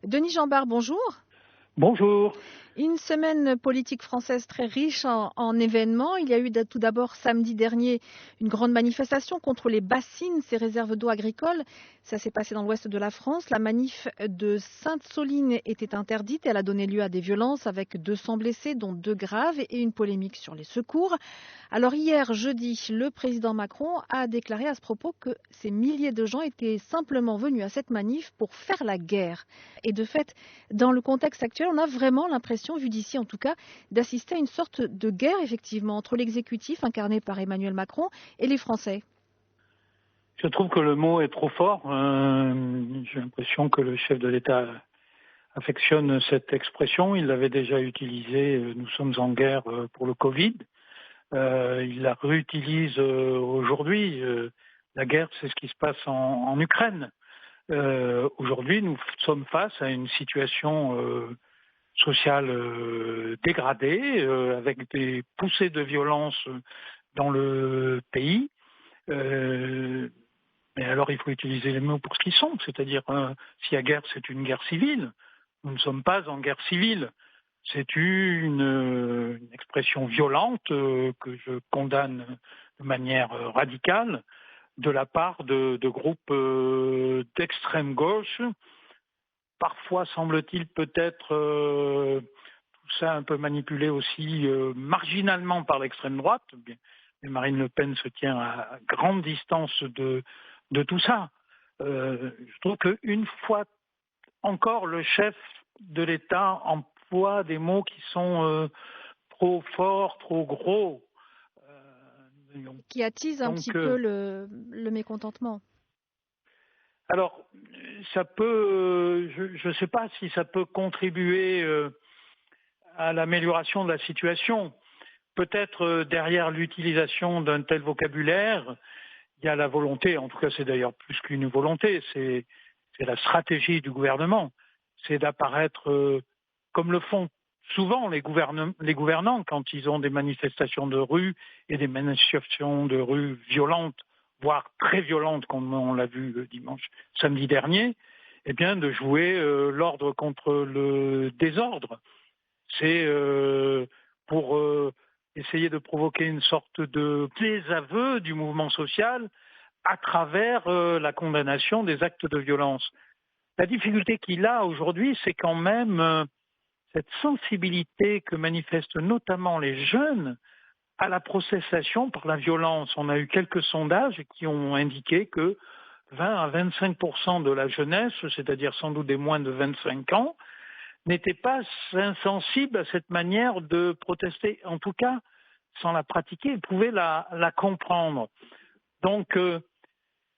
Denis Jambard, bonjour. Bonjour. Une semaine politique française très riche en événements. Il y a eu tout d'abord samedi dernier une grande manifestation contre les bassines, ces réserves d'eau agricoles. Ça s'est passé dans l'ouest de la France. La manif de Sainte-Soline était interdite. Elle a donné lieu à des violences avec 200 blessés, dont 2 graves, et une polémique sur les secours. Alors hier, jeudi, le président Macron a déclaré à ce propos que ces milliers de gens étaient simplement venus à cette manif pour faire la guerre. Et de fait, dans le contexte actuel, on a vraiment l'impression, vu d'ici en tout cas, d'assister à une sorte de guerre, effectivement, entre l'exécutif incarné par Emmanuel Macron et les Français. Je trouve que le mot est trop fort. J'ai l'impression que le chef de l'État affectionne cette expression. Il l'avait déjà utilisée, nous sommes en guerre pour le Covid. Il la réutilise aujourd'hui. La guerre, c'est ce qui se passe en Ukraine. Aujourd'hui, nous sommes face à une situation sociale dégradée, avec des poussées de violence dans le pays. Mais alors, il faut utiliser les mots pour ce qu'ils sont, c'est-à-dire, s'il y a guerre, c'est une guerre civile. Nous ne sommes pas en guerre civile. C'est une expression violente que je condamne de manière radicale de la part de groupes d'extrême gauche. Parfois, semble-t-il, peut-être tout ça un peu manipulé aussi marginalement par l'extrême droite. Mais Marine Le Pen se tient à grande distance de tout ça. Je trouve qu'une fois encore, le chef de l'État emploie des mots qui sont trop forts, trop gros. Qui attise un petit peu le mécontentement. Alors, ça peut, je ne sais pas si ça peut contribuer à l'amélioration de la situation. Peut-être derrière l'utilisation d'un tel vocabulaire, il y a la volonté, en tout cas c'est d'ailleurs plus qu'une volonté, c'est la stratégie du gouvernement, c'est d'apparaître comme le font souvent les gouvernants quand ils ont des manifestations de rue et des manifestations de rue violentes, voire très violentes comme on l'a vu samedi dernier, eh bien de jouer l'ordre contre le désordre. C'est pour essayer de provoquer une sorte de désaveu du mouvement social à travers la condamnation des actes de violence. La difficulté qu'il a aujourd'hui, c'est quand même cette sensibilité que manifestent notamment les jeunes à la processation par la violence. On a eu quelques sondages qui ont indiqué que 20 à 25% de la jeunesse, c'est-à-dire sans doute des moins de 25 ans, n'étaient pas insensibles à cette manière de protester. En tout cas, sans la pratiquer, ils pouvaient la comprendre. Donc,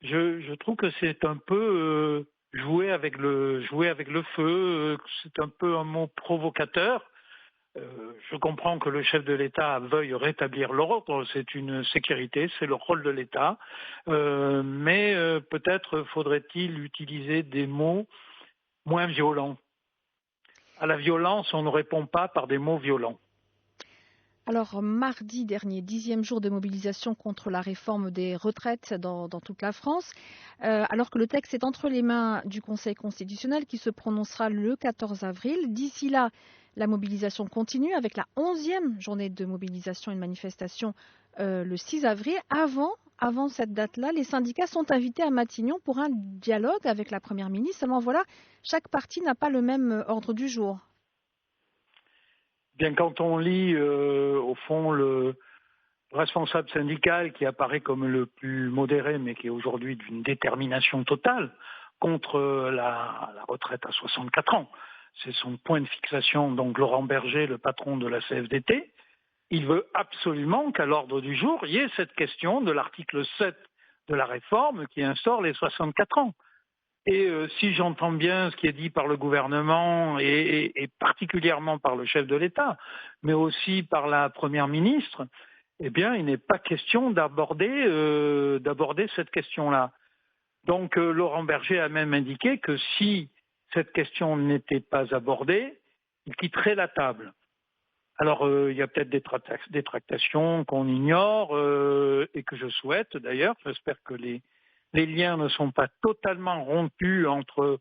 je trouve que c'est un peu jouer avec le feu, c'est un peu un mot provocateur. Je comprends que le chef de l'État veuille rétablir l'ordre, c'est une sécurité, c'est le rôle de l'État, mais peut-être faudrait-il utiliser des mots moins violents. À la violence, on ne répond pas par des mots violents. Alors, mardi dernier, 10e jour de mobilisation contre la réforme des retraites dans toute la France, alors que le texte est entre les mains du Conseil constitutionnel qui se prononcera le 14 avril. D'ici là, la mobilisation continue avec la 11e journée de mobilisation et de manifestation le 6 avril. Avant cette date-là, les syndicats sont invités à Matignon pour un dialogue avec la Première ministre. Seulement voilà, chaque parti n'a pas le même ordre du jour. Bien, quand on lit, au fond, le responsable syndical qui apparaît comme le plus modéré, mais qui est aujourd'hui d'une détermination totale contre la retraite à 64 ans, c'est son point de fixation, donc Laurent Berger, le patron de la CFDT, il veut absolument qu'à l'ordre du jour, il y ait cette question de l'article 7 de la réforme qui instaure les 64 ans. Et si j'entends bien ce qui est dit par le gouvernement et particulièrement par le chef de l'État, mais aussi par la Première ministre, eh bien, il n'est pas question d'aborder cette question-là. Donc, Laurent Berger a même indiqué que si cette question n'était pas abordée, il quitterait la table. Alors, il y a peut-être des tractations qu'on ignore et que je souhaite d'ailleurs. J'espère que les liens ne sont pas totalement rompus entre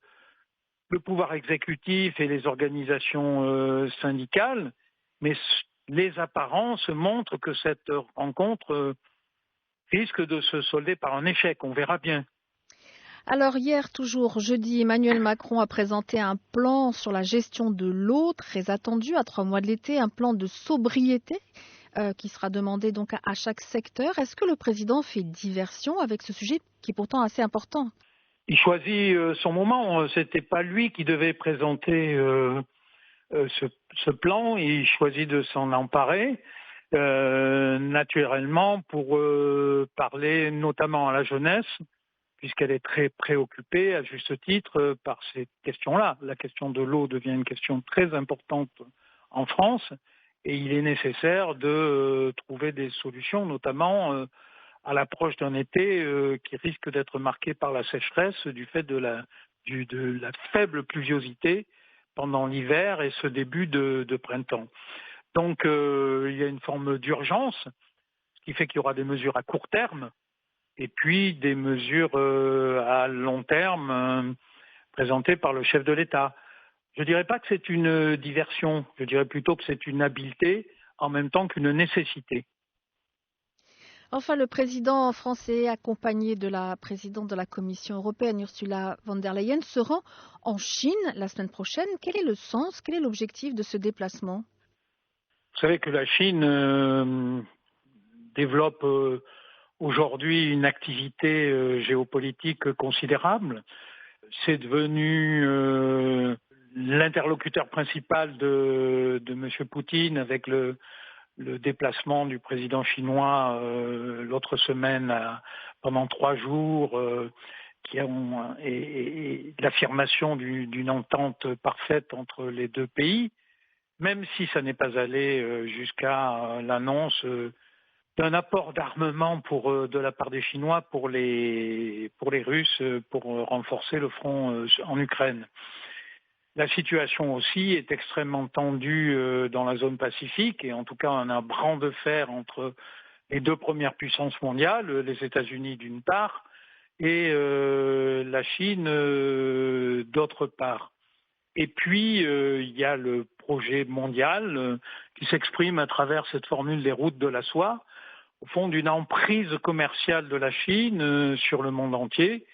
le pouvoir exécutif et les organisations syndicales, mais les apparences montrent que cette rencontre risque de se solder par un échec. On verra bien. Alors hier, toujours jeudi, Emmanuel Macron a présenté un plan sur la gestion de l'eau, très attendu à 3 mois de l'été, un plan de sobriété qui sera demandé donc à chaque secteur. Est-ce que le président fait diversion avec ce sujet qui est pourtant assez important? Il choisit son moment. C'était pas lui qui devait présenter ce plan. Il choisit de s'en emparer. Naturellement pour parler notamment à la jeunesse, puisqu'elle est très préoccupée, à juste titre, par ces questions-là. La question de l'eau devient une question très importante en France et il est nécessaire de trouver des solutions, notamment à l'approche d'un été qui risque d'être marqué par la sécheresse du fait de la faible pluviosité pendant l'hiver et ce début de printemps. Donc il y a une forme d'urgence, ce qui fait qu'il y aura des mesures à court terme et puis des mesures à long terme présentées par le chef de l'État. Je ne dirais pas que c'est une diversion, je dirais plutôt que c'est une habileté en même temps qu'une nécessité. Enfin, le président français, accompagné de la présidente de la Commission européenne, Ursula von der Leyen, se rend en Chine la semaine prochaine. Quel est le sens, quel est l'objectif de ce déplacement? Vous savez que la Chine développe aujourd'hui une activité géopolitique considérable. C'est devenu l'interlocuteur principal de M. Poutine avec le déplacement du président chinois l'autre semaine pendant 3 jours et l'affirmation d'une entente parfaite entre les deux pays, même si ça n'est pas allé jusqu'à l'annonce d'un apport d'armement de la part des Chinois pour les Russes pour renforcer le front en Ukraine. La situation aussi est extrêmement tendue dans la zone Pacifique et en tout cas on a un bran de fer entre les 2 premières puissances mondiales, les États-Unis d'une part et la Chine d'autre part. Et puis il y a le projet mondial qui s'exprime à travers cette formule des routes de la soie, au fond d'une emprise commerciale de la Chine sur le monde entier,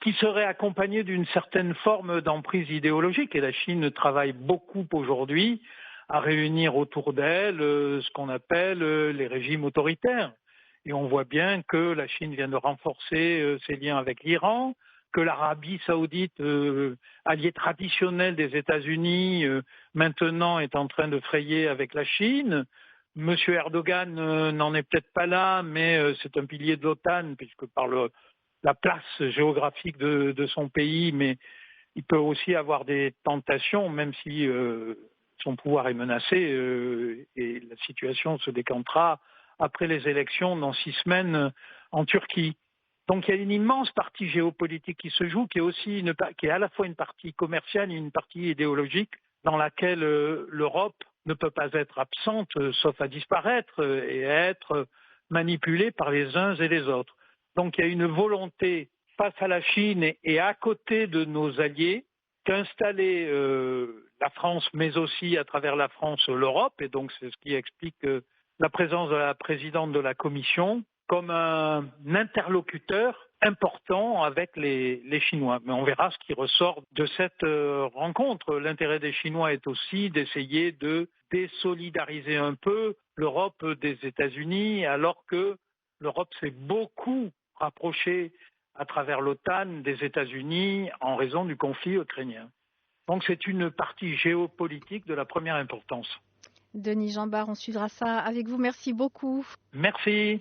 qui serait accompagnée d'une certaine forme d'emprise idéologique. Et la Chine travaille beaucoup aujourd'hui à réunir autour d'elle ce qu'on appelle les régimes autoritaires. Et on voit bien que la Chine vient de renforcer ses liens avec l'Iran, que l'Arabie saoudite, allié traditionnel des États-Unis, maintenant est en train de frayer avec la Chine. Monsieur Erdogan n'en est peut-être pas là, mais c'est un pilier de l'OTAN, puisque par la place géographique de son pays, mais il peut aussi avoir des tentations, même si son pouvoir est menacé, et la situation se décantera après les élections dans 6 semaines en Turquie. Donc il y a une immense partie géopolitique qui se joue, qui est à la fois une partie commerciale et une partie idéologique, dans laquelle l'Europe ne peut pas être absente, sauf à disparaître et à être manipulée par les uns et les autres. Donc il y a une volonté face à la Chine et à côté de nos alliés d'installer la France, mais aussi à travers la France l'Europe, et donc c'est ce qui explique la présence de la présidente de la Commission comme un interlocuteur important avec les Chinois. Mais on verra ce qui ressort de cette rencontre. L'intérêt des Chinois est aussi d'essayer de désolidariser un peu l'Europe des États-Unis, alors que l'Europe s'est beaucoup rapprochée à travers l'OTAN des États-Unis en raison du conflit ukrainien. Donc c'est une partie géopolitique de la première importance. Denis Jambard, on suivra ça avec vous. Merci beaucoup. Merci.